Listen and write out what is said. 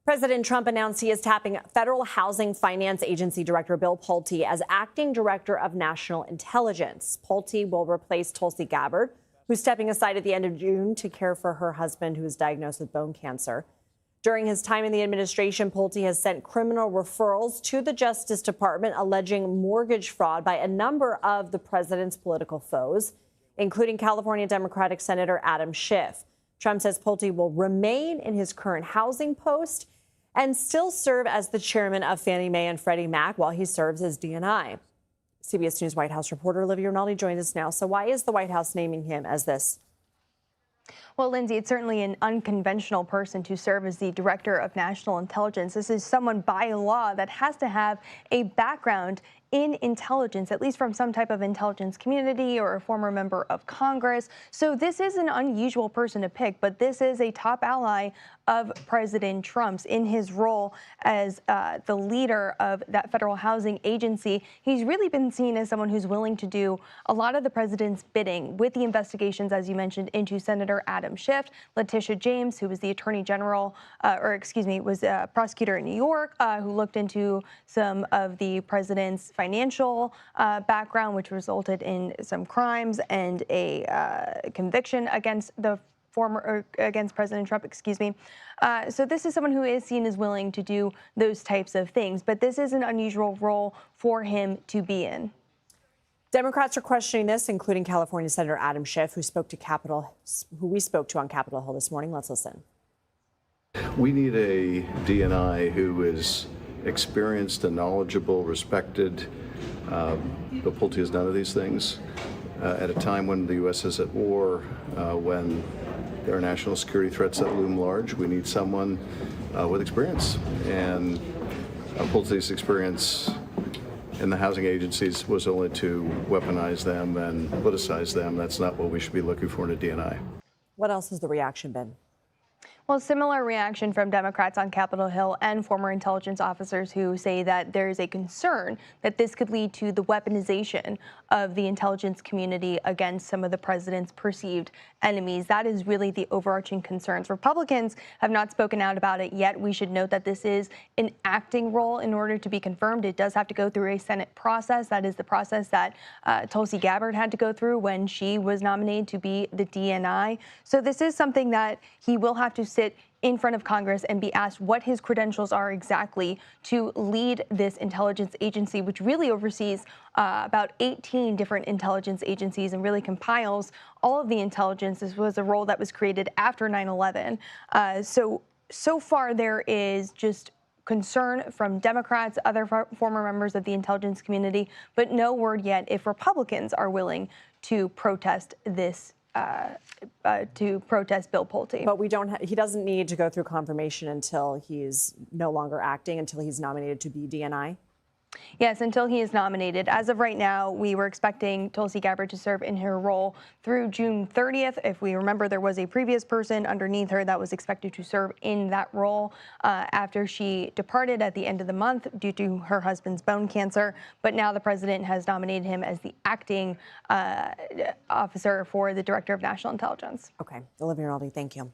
President Trump announced he is tapping Federal Housing Finance Agency Director Bill Pulte as acting director of national intelligence. Pulte will replace Tulsi Gabbard, who's stepping aside at the end of June to care for her husband, who is diagnosed with bone cancer. During his time in the administration, Pulte has sent criminal referrals to the Justice Department alleging mortgage fraud by a number of the president's political foes, including California Democratic Senator Adam Schiff. Trump says Pulte will remain in his current housing post and still serve as the chairman of Fannie Mae and Freddie Mac while he serves as DNI. CBS News White House reporter Olivia Rinaldi joins us now. So why is the White House naming him as this? Well, Lindsay, it's certainly an unconventional person to serve as the director of national intelligence. This is someone by law that has to have a background in intelligence, at least from some type of intelligence community or a former member of Congress. So this is an unusual person to pick, but this is a top ally of President Trump's in his role as the leader of that federal housing agency. He's really been seen as someone who's willing to do a lot of the president's bidding with the investigations, as you mentioned, into Senator Adam Schiff, Letitia James, who was the attorney general, was a prosecutor in New York, who looked into some of the president's financial background, which resulted in some crimes and a conviction against against President Trump, So this is someone who is seen as willing to do those types of things, but this is an unusual role for him to be in. Democrats are questioning this, including California Senator Adam Schiff, who we spoke to on Capitol Hill this morning. Let's listen. We need a DNI who is experienced and knowledgeable, respected. Bill Pulte has none of these things. At a time when the U.S. is at war, when there are national security threats that loom large, we need someone with experience. And Pulte's experience in the housing agencies was only to weaponize them and politicize them. That's not what we should be looking for in a DNI. What else has the reaction been? Well, similar reaction from Democrats on Capitol Hill and former intelligence officers who say that there is a concern that this could lead to the weaponization of the intelligence community against some of the president's perceived enemies. That is really the overarching concerns. Republicans have not spoken out about it yet. We should note that this is an acting role. In order to be confirmed, it does have to go through a Senate process. That is the process that Tulsi Gabbard had to go through when she was nominated to be the DNI. So this is something that he will have to sit in front of Congress and be asked what his credentials are exactly to lead this intelligence agency, which really oversees about 18 different intelligence agencies and really compiles all of the intelligence. This was a role that was created after 9/11. So far, there is just concern from Democrats, other former members of the intelligence community, but no word yet if Republicans are willing to protest this to protest Bill Pulte. But he doesn't need to go through confirmation until he's no longer acting, until he's nominated to be DNI? Yes, until he is nominated. As of right now, we were expecting Tulsi Gabbard to serve in her role through June 30th. If we remember, there was a previous person underneath her that was expected to serve in that role after she departed at the end of the month due to her husband's bone cancer. But now the president has nominated him as the acting officer for the director of national intelligence. Okay. Olivia Rinaldi, thank you.